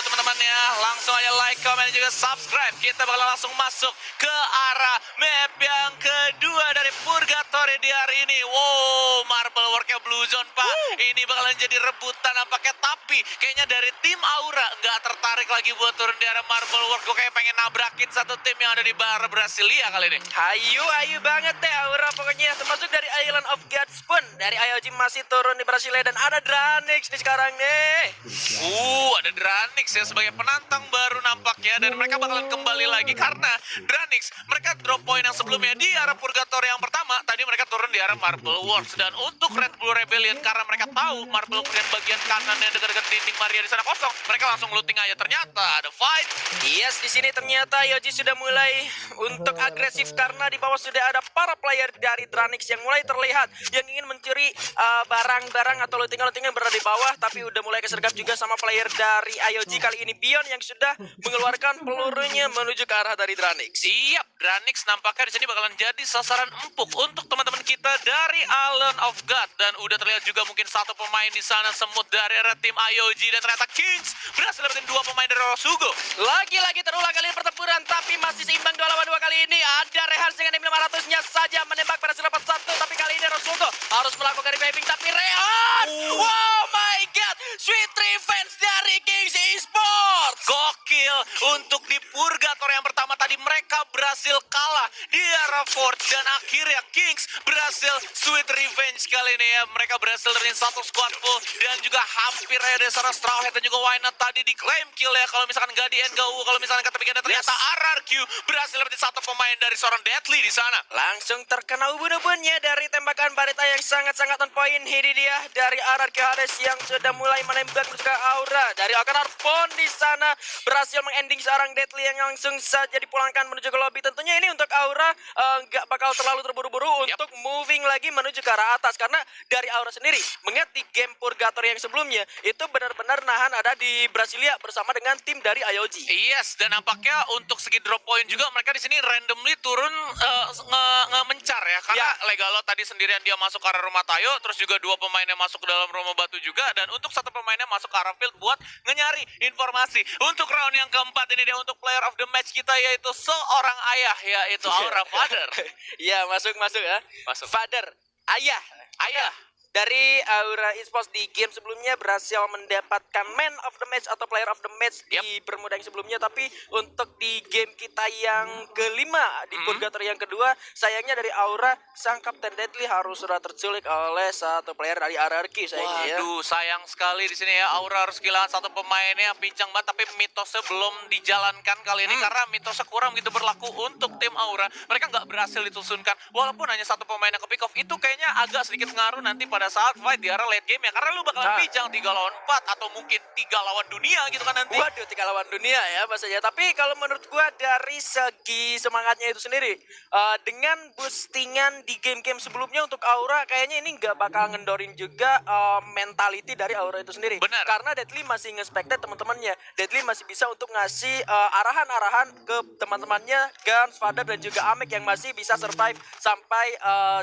buat teman-teman ya. Langsung aja like, comment, dan juga subscribe. Kita bakal langsung masuk ke arah map yang kedua dari Purgatory di hari ini. Wow, Marble Worknya Blue Zone, Pak. Ini bakalan jadi rebutan nampaknya. Tapi kayaknya dari tim Aura nggak tertarik lagi buat turun di arah Marble Work. Gue kayak pengen nabrakin satu tim yang ada di Barat Brasilia kali ini. Hayu banget deh Aura pokoknya. Termasuk dari Island of Gods pun. Dari IOG masih turun di Brasilia. Dan ada Dranix nih sekarang nih. Ada Dranix ya sebagai penantang baru nampaknya. Dan mereka bakalan kembali lagi karena Dranix, mereka drop point yang sebelumnya di arah Purgatory yang pertama. Tadi mereka turun di arah Marble Works. Dan untuk Red Bull Rebellion, karena mereka tahu Marble Works yang bagian kanan yang dekat-dekat dinding Maria di sana kosong, mereka langsung looting aja. Ternyata ada fight. Yes, di sini ternyata IOG sudah mulai untuk agresif karena di bawah sudah ada para player dari Dranix yang mulai terlihat yang ingin mencuri barang-barang atau looting-looting yang berada di bawah, tapi udah mulai kesergap juga sama player dari IOG kali ini Bion yang sudah mengeluarkan pelurunya menuju ke arah dari Dranix. Siap, Dranix nampaknya di sini bakalan jadi sasaran empuk untuk teman-teman kita dari Island of God. Dan udah terlihat juga mungkin satu pemain di sana semut dari arah tim IOG, dan ternyata Kings berhasil dapetin dua pemain dari Rosugo. Lagi-lagi terulang kali pertempuran, tapi masih seimbang 2 lawan 2 kali ini. Ada Rehan dengan M500-nya saja menembak berhasil dapat satu, tapi kali ini Rosugo harus melakukan reviving, tapi Rehan! Wow my god! Sweet revenge dari Kings Esports! Gokil untuk di Purgatory yang pertama tadi mereka berhasil kalah di arah Forge, dan akhirnya Kings berhasil sweet revenge kali ini ya. Mereka berhasil dapetin satu squad full dan juga hampir ya dari seorang Strawhead dan juga Wynot tadi diklaim kill ya. Kalau misalkan nggak di NGU, kalau misalkan kata pikirnya ternyata RRQ berhasil dapetin satu pemain dari seorang Deadly di sana. Langsung terkena ubun-ubunnya dari tembakan Barita yang sangat-sangat on point. Ini dia dari RRQ Hades yang sudah mulai menembak ke Aura. Dari Akanar pun di sana berhasil mengending seorang Deadly yang langsung saja dipulangkan menuju ke lobby. Tentunya ini untuk Aura nggak bakal terlalu terburu-buru untuk moving lagi menuju ke arah atas, karena dari Aura sendiri mengingat di game Purgatory yang sebelumnya itu benar-benar nahan ada di Brasilia bersama dengan tim dari IOG. Yes, dan nampaknya untuk segi drop point juga mereka di sini randomly turun mencar ya, karena Legalo tadi sendirian dia masuk ke arah rumah Tayo, terus juga dua pemainnya masuk ke dalam rumah batu juga, dan untuk satu pemainnya masuk ke arah field buat nyari informasi. Untuk round yang keempat ini dia untuk player of the match kita, yaitu seorang ayah, yaitu Aura Father. Ya, masuk ya. Masuk. Father, ayah. Dari Aura Esports di game sebelumnya berhasil mendapatkan man of the match atau player of the match di Bermuda yang sebelumnya, tapi untuk di game kita yang kelima di Purgatory yang kedua, sayangnya dari Aura sang Kapten Deadly harus sudah terculik oleh satu player dari RRQ sayangnya. Waduh, sayang sekali di sini ya. Aura harus kehilangan satu pemainnya, pincang banget. Tapi mitosnya belum dijalankan kali ini karena mitosnya kurang gitu berlaku untuk tim Aura. Mereka nggak berhasil ditusunkan, walaupun hanya satu pemain yang ke pick off. Itu kayaknya agak sedikit ngaruh nanti pada saat fight di arah late game ya, karena lu bakalan pincang 3 lawan 4 atau mungkin 3 lawan dunia gitu kan nanti. Waduh, 3 lawan dunia ya bahasanya. Tapi kalau menurut gua dari segi semangatnya itu sendiri, dengan boostingan di game-game sebelumnya untuk Aura, kayaknya ini nggak bakal ngendorin juga mentality dari Aura itu sendiri. Benar. Karena Deadly masih nge-expected teman-temannya. Deadly masih bisa untuk ngasih arahan-arahan ke teman-temannya, Guns, Father, dan juga Amek yang masih bisa survive sampai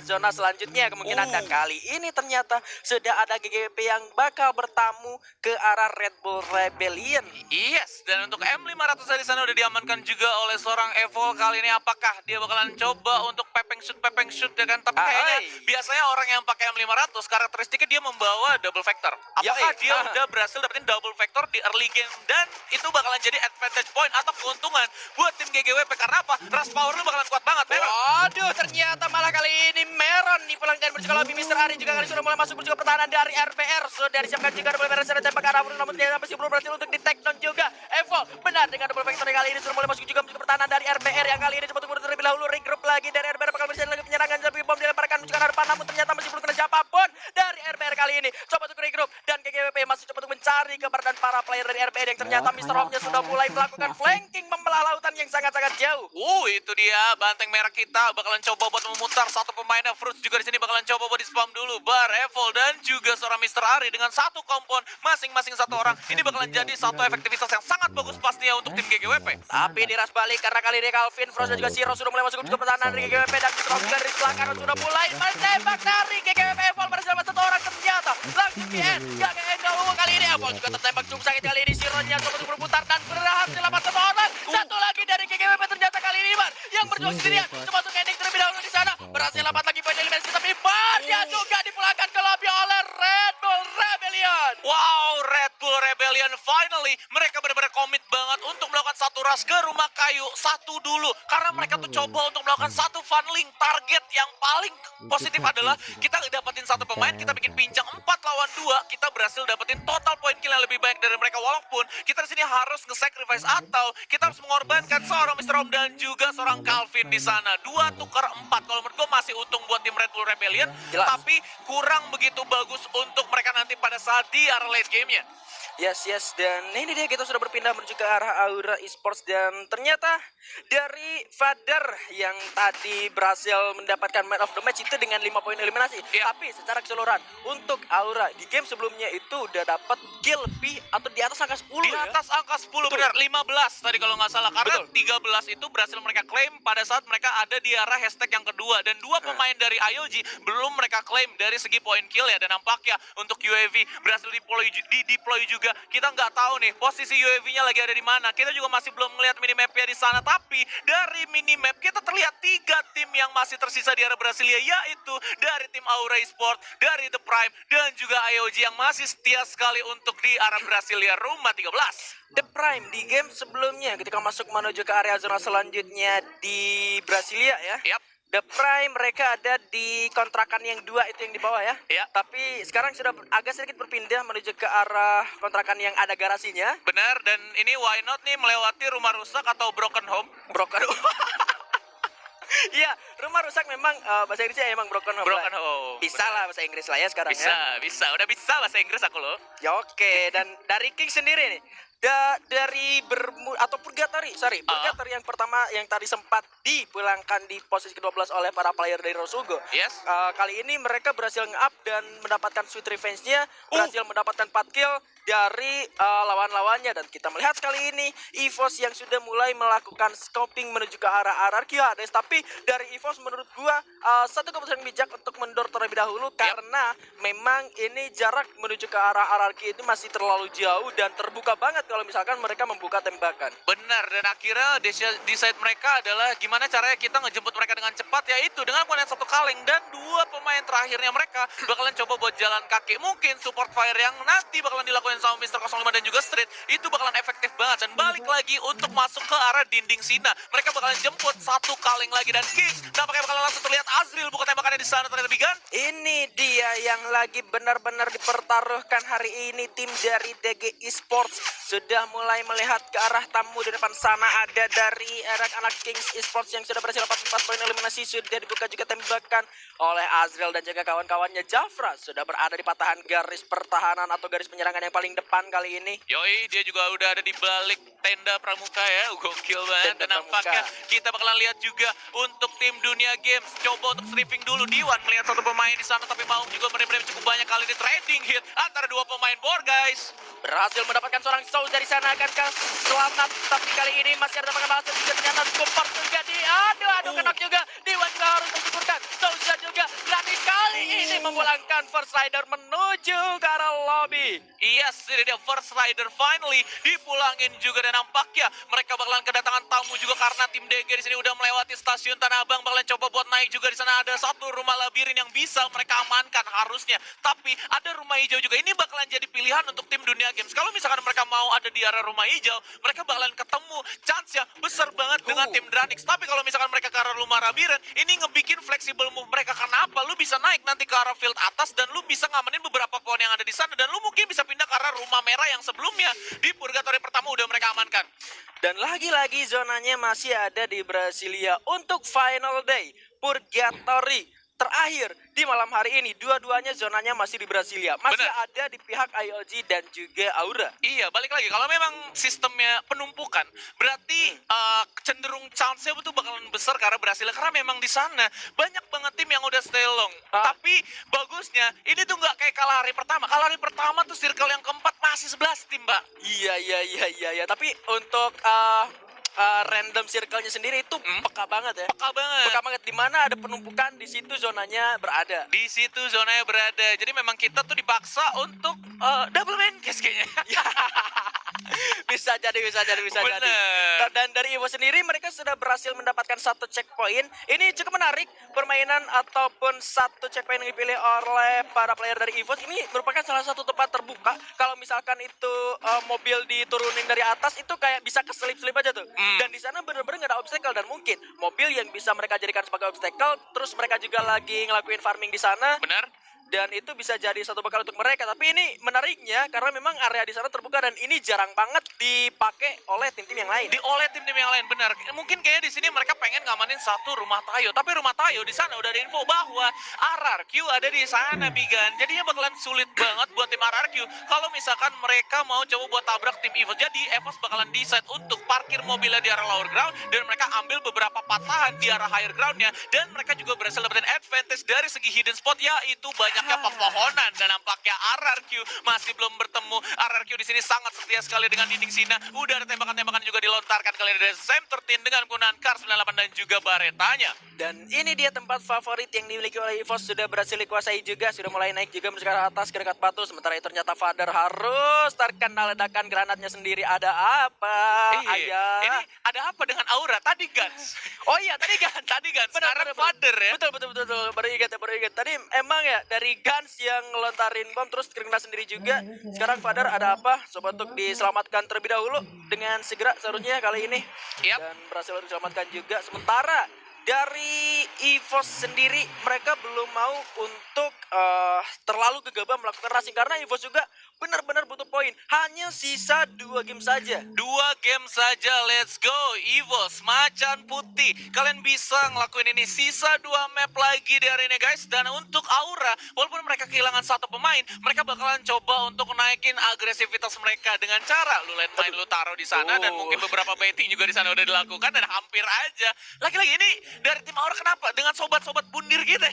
zona selanjutnya kemungkinan. Dan kali ini ternyata sudah ada GGWP yang bakal bertamu ke arah Red Bull Rebellion. Yes, dan untuk M500 dari sana udah diamankan juga oleh seorang Evol. Kali ini apakah dia bakalan coba untuk pepeng shoot ya kan? Tapi kayaknya biasanya orang yang pakai M500 karakteristiknya dia membawa double vector. Apakah dia udah berhasil dapetin double vector di early game, dan itu bakalan jadi advantage point atau keuntungan buat tim GGWP? Karena apa? Rush power lu bakalan kuat banget, Meron. Waduh, ternyata malah kali ini Meron dipulangkan menuju ke lobby. Mr. Ari juga kali sudah mulai masuk menuju ke pertahanan dari RPR. Sudah disiapkan juga double vector dari tembak arah, namun ternyata masih belum berhasil untuk di take down juga. Evol benar dengan double vector kali ini sudah mulai masuk juga menuju ke pertahanan dari RPR yang kali ini cepat mundur terlebih dahulu. Regroup lagi dari RPR bakal bisa lagi penyerangan, tapi bom dilemparkan menuju ke arah depan, namun ternyata masih belum kena siapapun dari RPR kali ini. Coba untuk regroup, dan GGWP masih coba untuk mencari keberadaan para player dari RPR yang ternyata Mr. Home-nya sudah mulai melakukan flanking membelah lautan yang sangat-sangat jauh. Itu dia banteng merah kita bakalan coba buat memutar satu pemainnya. Fruits juga di sini bakalan coba buat di spam dulu. Bar, Evol, dan juga seorang Mr. Ari dengan satu kompon masing-masing satu orang. Ini bakalan jadi satu efektivitas yang sangat bagus pastinya untuk tim GGWP. Tapi diras balik karena kali ini Calvin, Frost, dan juga Siro sudah mulai masuk ke pertahanan dari GGWP, dan Mr. Home juga dari sebelah kanan sudah mulai menembak dari GGWP. Evol berhasil dapat satu orang, ternyata langsung di end. Gak ke end kali ini. Evol juga tertembak cukup sakit kali ini. Siro-nya coba untuk berputar sekali. Mereka benar-benar komit banget untuk melakukan satu rush ke rumah kayu. Satu dulu. Karena mereka tuh coba untuk melakukan satu funneling. Target yang paling positif adalah kita dapetin satu pemain, kita bikin pincang 4 lawan 2. Kita berhasil dapetin total poin kill yang lebih banyak dari mereka. Walaupun kita di sini harus nge-sacrifice atau kita harus mengorbankan seorang Mr. Om dan juga seorang Calvin di sana. 2 tukar 4. Kalau menurut gue masih untung buat tim Red Bull Rebellion. Jelas. Tapi kurang begitu bagus untuk mereka nanti pada saat di arah late game-nya. Yes, dan ini dia kita sudah berpindah menuju ke arah Aura Esports dan ternyata dari Father yang tadi berhasil mendapatkan man of the match itu dengan 5 poin eliminasi. Iya. Tapi secara keseluruhan untuk Aura di game sebelumnya itu udah dapat kill lebih atau di atas angka 10 Di atas angka 10 benar, 15 tadi kalau nggak salah. Karena 13 itu berhasil mereka klaim pada saat mereka ada di arah hashtag yang kedua. Dan 2 pemain dari IOG belum mereka klaim dari segi poin kill ya. Dan nampaknya untuk UAV berhasil deploy juga. Kita nggak tahu nih posisi UAV-nya lagi ada di mana. Kita juga masih belum melihat minimap-nya di sana. Tapi dari minimap kita terlihat 3 tim yang masih tersisa di arah Brasilia, yaitu dari tim Aura Esports, dari The Prime, dan juga IOG yang masih setia sekali untuk di arah Brasilia rumah 13. The Prime di game sebelumnya ketika masuk menuju ke area zona selanjutnya di Brasilia ya. Yap. The Prime mereka ada di kontrakan yang 2 itu yang di bawah ya. Ya. Tapi sekarang sudah agak sedikit berpindah menuju ke arah kontrakan yang ada garasinya. Benar, dan ini why not nih melewati rumah rusak atau broken home. Broken. Iya, rumah rusak memang bahasa Inggrisnya emang broken home. Broken lah. home. Bisa lah bahasa Inggris lah ya sekarang Bisa, ya. bisa. Udah bisa bahasa Inggris aku loh. Ya oke, dan dari King sendiri nih. Dari Purgatory yang pertama yang tadi sempat dipulangkan di posisi ke-12 oleh para player dari Rosugo. Yes. Kali ini mereka berhasil nge-up dan mendapatkan sweet revenge-nya, berhasil mendapatkan 4 kill dari lawan-lawannya, dan kita melihat kali ini EVOS yang sudah mulai melakukan scoping menuju ke arah RRQ Hades. Tapi dari EVOS menurut gua satu keputusan bijak untuk mundur terlebih dahulu karena memang ini jarak menuju ke arah RRQ itu masih terlalu jauh dan terbuka banget kalau misalkan mereka membuka tembakan. Benar, dan akhirnya decide mereka adalah gimana caranya kita ngejemput mereka dengan cepat, yaitu dengan menggunakan satu kaleng, dan 2 pemain terakhirnya mereka bakalan coba buat jalan kaki. Mungkin support fire yang nanti bakalan dilakukan sama Mr. 05 dan juga Street itu bakalan efektif banget, dan balik lagi untuk masuk ke arah dinding Sina. Mereka bakalan jemput satu kaleng lagi, dan Kings nampaknya bakalan langsung terlihat Azril buka tembakannya di sana ternyata Bigan. Ini dia yang lagi benar-benar dipertaruhkan hari ini. Tim dari DG Esports sudah mulai melihat ke arah tamu di depan sana. Ada dari anak Kings Esports yang sudah berhasil 44 poin eliminasi. Sudah dibuka juga tembakan oleh Azril dan juga kawan-kawannya. Jafra sudah berada di patahan garis pertahanan atau garis penyerangan yang paling depan kali ini. Yoi, dia juga udah ada di balik tenda pramuka ya, gokil banget. Tenda Dan nampaknya kita bakalan lihat juga untuk tim Dunia Games coba untuk stripping dulu. Diwan melihat satu pemain di sana, tapi mau juga menerima cukup banyak kali ini trading hit antara 2 pemain bor guys. Berhasil mendapatkan seorang Souls dari sana, akankah selamat? Tapi kali ini masih ada tembakan balas juga, ternyata Cooper juga di aduh kenak juga. Diwan juga harus mensyukurkan. Souls juga berani kali ini memulangkan First Rider menuju ke arah lobby. Yes, ini dia First Rider finally dipulangin juga, dan nampaknya mereka bakalan kedatangan tamu juga karena tim DG di sini udah melewati stasiun Tanah Abang, bakalan coba buat naik juga. Di sana ada satu rumah labirin yang bisa mereka amankan harusnya, tapi ada rumah hijau juga. Ini bakalan jadi pilihan untuk tim Dunia Games. Kalau misalkan mereka mau ada di arah rumah hijau, mereka bakalan ketemu chance-nya besar banget dengan tim Dranix. Tapi kalau misalkan mereka ke arah rumah labirin, ini ngebikin fleksibel move mereka. Karena apa? Lu bisa naik nanti ke arah field atas dan lu bisa ngamenin beberapa pohon yang ada di sana, dan lu mungkin bisa pindah ke arah rumah merah yang sebelumnya di Purgatory pertama udah mereka amankan. Dan lagi-lagi zonanya masih ada di Brasilia untuk final day Purgatory terakhir di malam hari ini. Dua-duanya zonanya masih di Brasilia, masih ada di pihak IOG dan juga Aura. Iya, balik lagi. Kalau memang sistemnya penumpukan, berarti cenderung chance-nya itu bakalan besar karena Brasilia. Karena memang di sana banyak banget tim yang udah stay long. Tapi bagusnya, ini tuh nggak kayak kalah hari pertama. Kalah hari pertama tuh circle yang keempat masih 11 tim, Mbak. Iya. Tapi untuk random circle-nya sendiri itu peka banget ya. Peka banget. Di mana ada penumpukan, di situ zonanya berada. Di situ zonanya berada. Jadi memang kita tuh dipaksa untuk double main case kayaknya. Bisa jadi. Bener. Dan dari Evo sendiri mereka sudah berhasil mendapatkan satu checkpoint. Ini cukup menarik permainan ataupun satu checkpoint yang dipilih oleh para player dari Evo. Ini merupakan salah satu tempat terbuka. Kalau misalkan itu mobil diturunin dari atas itu kayak bisa keselip-selip aja tuh. Dan di sana bener-bener nggak ada obstacle dan mungkin mobil yang bisa mereka jadikan sebagai obstacle. Terus mereka juga lagi ngelakuin farming di sana. Benar. Dan itu bisa jadi satu bekal untuk mereka. Tapi ini menariknya karena memang area di sana terbuka dan ini jarang banget dipakai oleh tim-tim yang lain. Oleh tim-tim yang lain, benar. Mungkin kayaknya di sini mereka pengen ngamanin satu rumah Tayo, tapi rumah Tayo di sana udah ada info bahwa RRQ ada di sana, Bigan. Jadinya bakalan sulit banget buat tim RRQ kalau misalkan mereka mau coba buat tabrak tim EVOS. Jadi EVOS bakalan decide untuk parkir mobilnya di arah lower ground dan mereka ambil beberapa patahan di arah higher groundnya dan mereka juga berhasil dapetin advantage dari segi hidden spot, yaitu banyaknya pepohonan dan nampaknya RRQ masih belum bertemu. RRQ di sini sangat setia sekali dengan dinding Sina. Udah ada tembakan-tembakan juga dilontarkan kali ini dari Sam 13 dengan penggunaan Kar 98 dan juga baretanya. Dan ini dia tempat favorit yang dimiliki oleh EVOS, sudah berhasil dikuasai juga, sudah mulai naik juga menuju ke arah atas ke dekat batu. Sementara itu ternyata Father harus terkena ledakan granatnya sendiri. Ada apa? Ayah. Ini ada apa dengan Aura? Tadi Guns. Oh iya, tadi Gans. Sekarang Father ya. Betul. Baru ingat. Tadi emang ya dari Gans yang ngelontarin bom terus kena sendiri juga. Sekarang Father ada apa? Coba untuk diselamatkan terlebih dahulu dengan segera seharusnya kali ini. Yap. Dan berhasil diselamatkan juga. Sementara dari EVOS sendiri mereka belum mau untuk terlalu gegabah melakukan racing karena EVOS juga benar-benar butuh poin. Hanya sisa 2 game saja. 2 game saja, let's go. EVOS, Macan Putih. Kalian bisa ngelakuin ini. Sisa 2 map lagi di hari ini guys. Dan untuk Aura, walaupun mereka kehilangan satu pemain, mereka bakalan coba untuk naikin agresivitas mereka dengan cara lu landmine lu taruh di sana dan mungkin beberapa baiting juga di sana udah dilakukan dan hampir aja. Lagi-lagi ini dari tim Aura kenapa? Dengan sobat-sobat bundir gitu.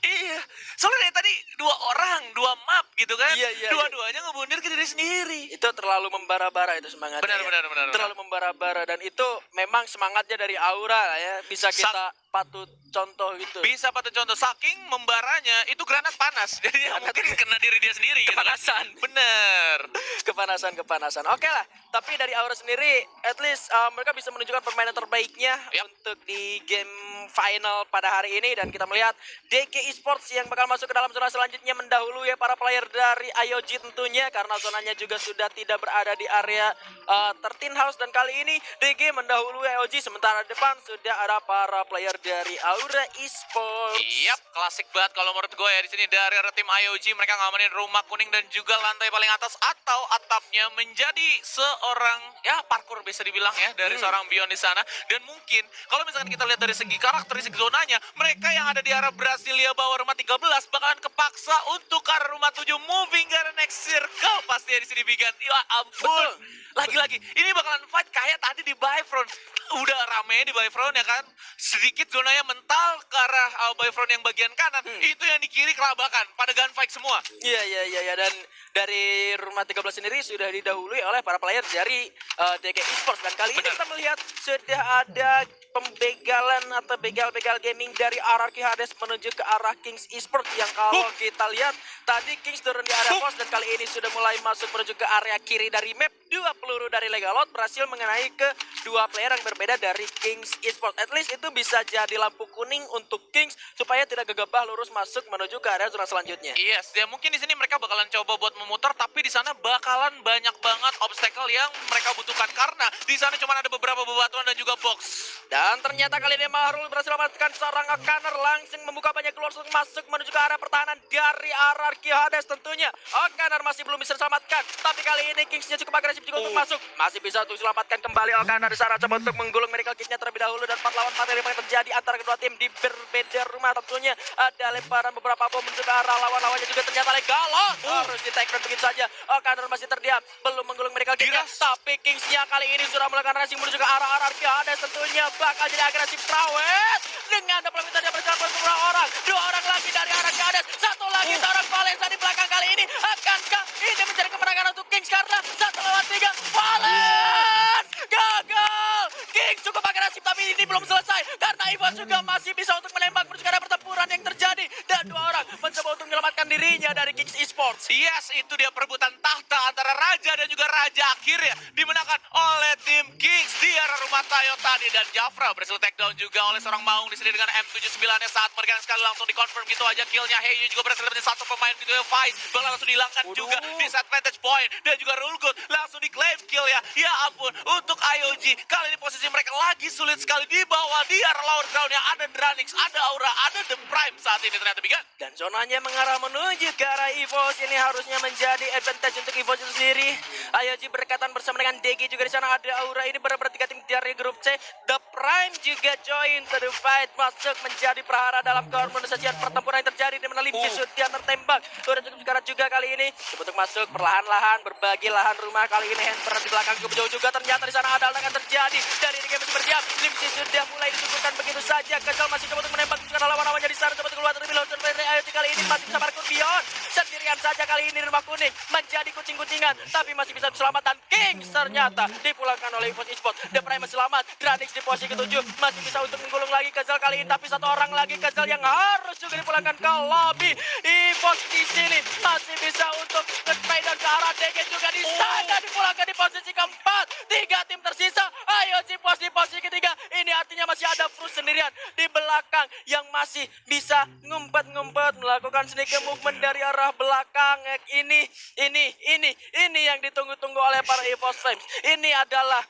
Iya. Soalnya dari tadi 2 orang, 2 map gitu kan. Iya. Dua-duanya ngebundir ke diri sendiri. Itu terlalu membara-bara itu semangatnya. Benar. Terlalu membara-bara dan itu memang semangatnya dari Aura lah ya. Bisa kita patut contoh gitu. Bisa patut contoh, saking membaranya itu granat panas. Jadi mungkin kena diri dia sendiri gitu kan. Kepanasan. Bener. Kepanasan. Oke lah, tapi dari Aura sendiri at least mereka bisa menunjukkan permainan terbaiknya untuk di game final pada hari ini. Dan kita melihat DK Esports yang bakal masuk ke dalam zona selanjutnya mendahului para player dari IOG tentunya karena zonanya juga sudah tidak berada di area 13 house. Dan kali ini DG mendahului IOG, sementara depan sudah ada para player dari Aura Esports. Yap, klasik banget kalau menurut gue ya di sini dari tim IOG mereka ngamanin rumah kuning dan juga lantai paling atas atau atapnya menjadi seorang ya parkour bisa dibilang ya dari seorang Bion di sana. Dan mungkin kalau misalkan kita lihat dari segi karakteristik zonanya, mereka yang ada di arah Brasilia bawah rumah 13 bakalan kepaksa untuk ke arah rumah 7 moving ke arah next circle pasti ya di sini Bigan. Ya ampun. Lagi-lagi ini bakalan fight kayak tadi di Bifront. Udah rame di Bifront ya kan. Sedikit zonanya mental ke arah Bifront yang bagian kanan. Itu yang di kiri kelabakan pada gunfight semua. Iya. Dan dari rumah 13 sendiri sudah didahului oleh para player dari DK Esports. Dan kali ini kita melihat sudah ada pembegalan atau begal-begal gaming dari RRQ Hades menuju ke arah Kings Esports yang kalau kita lihat tadi Kings turun di area pos dan kali ini sudah mulai masuk menuju ke area kiri dari map. 2 peluru dari Legalot berhasil mengenai ke 2 player yang berbeda dari Kings Esports. At least itu bisa jadi lampu kuning untuk Kings supaya tidak gegabah lurus masuk menuju ke area zona selanjutnya. Yes, ya mungkin di sini mereka bakalan coba buat memutar, tapi di sana bakalan banyak banget obstacle yang mereka butuhkan karena di sana cuma ada beberapa bebatuan dan juga box. Dan ternyata kali ini Mahrul berhasil memastikan seorang Okaner langsung membuka banyak keluar untuk masuk menuju ke arah pertahanan dari RRQ Hades tentunya. Okaner masih belum bisa diselamatkan, tapi kali ini Kingsnya cukup agresif juga untuk masuk. Masih bisa untuk diselamatkan kembali Okaner di sana, coba untuk menggulung miracle kitnya terlebih dahulu. Dan 4 lawan 4 yang terjadi antara kedua tim di berbeda rumah tentunya. Ada lemparan beberapa bom menuju ke arah lawan-lawannya juga ternyata Legalot harus di take down begitu saja. Okaner masih terdiam, belum menggulung miracle kitnya, tapi Kingsnya kali ini sudah melakukan racing menuju ke arah RRQ Hades tentunya bakal jadi agresif. Trawet dengan deployment yang bersama beberapa orang, 2 orang lagi dari RRQ Hades, 1 lagi seorang Valenza di belakang. Kali ini akankah ini menjadi kemenangan untuk Kings karena 1 lawan 3 Valens gagal. Kings cukup agresif tapi ini belum selesai karena Ivan juga masih bisa untuk menembak menuju ke arah pertempuran yang terjadi dan 2 orang mencoba untuk menyelamatkan diri dirinya dari Kings Esports. Yes, itu dia perebutan tahta antara raja dan juga raja akhirnya dimenangkan oleh tim Kings di arah rumah Tayo tadi, dan Jafra berhasil takedown juga oleh seorang Maung di sini dengan M79-nya saat mereka sekali langsung dikonfirm gitu aja killnya. Heyu juga berhasil dapetin satu pemain gitu ya, Vice bakal langsung dihilangkan juga di disadvantage point, dan juga Rulgut langsung diklaim kill ya. Ya ampun, untuk IOG kali ini posisi mereka lagi sulit sekali di bawah di arah lower ground yang ada Dranix, ada Aura, ada The Prime saat ini ternyata Bigan. Dan zonanya mengarah menuju ke arah EVOS. Ini harusnya menjadi advantage untuk EVOS itu sendiri. IOG berdekatan bersama dengan DG juga di sana ada Aura. Ini benar-benar tiga tim dari grup C. The Prime juga join to the fight, masuk menjadi prahara dalam keharmonisasian pertempuran yang terjadi di mana Limci Sutia tertembak. Sudah cukup sekarat juga kali ini untuk masuk perlahan-lahan berbagi lahan rumah. Kali ini Hands di belakang cukup jauh juga, ternyata di sana ada akan terjadi dari game masih berdiam. Limci Sutia mulai disuguhkan begitu saja. Kajal masih coba untuk menembak juga lawan-lawannya di sana, coba untuk keluar terlebih dahulu. IOG kali ini masih bisa parkur beyond. Sendirian saja kali ini rumah kuning menjadi kucing-kucingan, tapi masih bisa diselamatkan. Kings ternyata dipulangkan oleh EVOS Esports. The Prime selamat, Dranix di posisi ke-7 masih bisa untuk menggulung lagi Kajal kali ini, tapi satu orang lagi Kajal yang harus juga dipulangkan ke lobby. EVOS di sini masih bisa untuk nge-spray dan ke arah DG juga di sana, dipulangkan di posisi keempat. Tiga tim tersisa, IOG pos di posisi ketiga. Ini artinya masih ada Frus sendirian di belakang yang masih bisa ngumpet-ngumpet melakukan sneaky movement dari arah belakang. Ini yang ditunggu-tunggu oleh para EVOS Flames. Ini adalah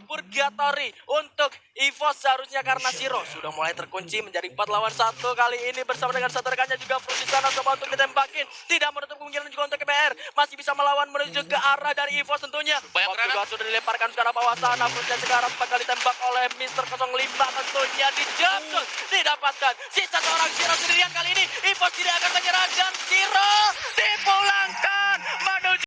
purgatory untuk EVOS seharusnya, karena Siro sudah mulai terkunci menjadi 4 lawan 1 kali ini bersama dengan satu rekannya juga. Frus di sana coba untuk ditembakin, tidak menutup kemungkinan juga untuk KPR masih bisa melawan menuju ke arah dari EVOS tentunya. Waktu sudah dilemparkan ke arah bawah sana. Frusnya sekarang bakal ditembak oleh Mr. 05 tentunya, dijatuh didapatkan sisa seorang Siro sendirian kali ini. EVOS tidak akan menyerah dan Siro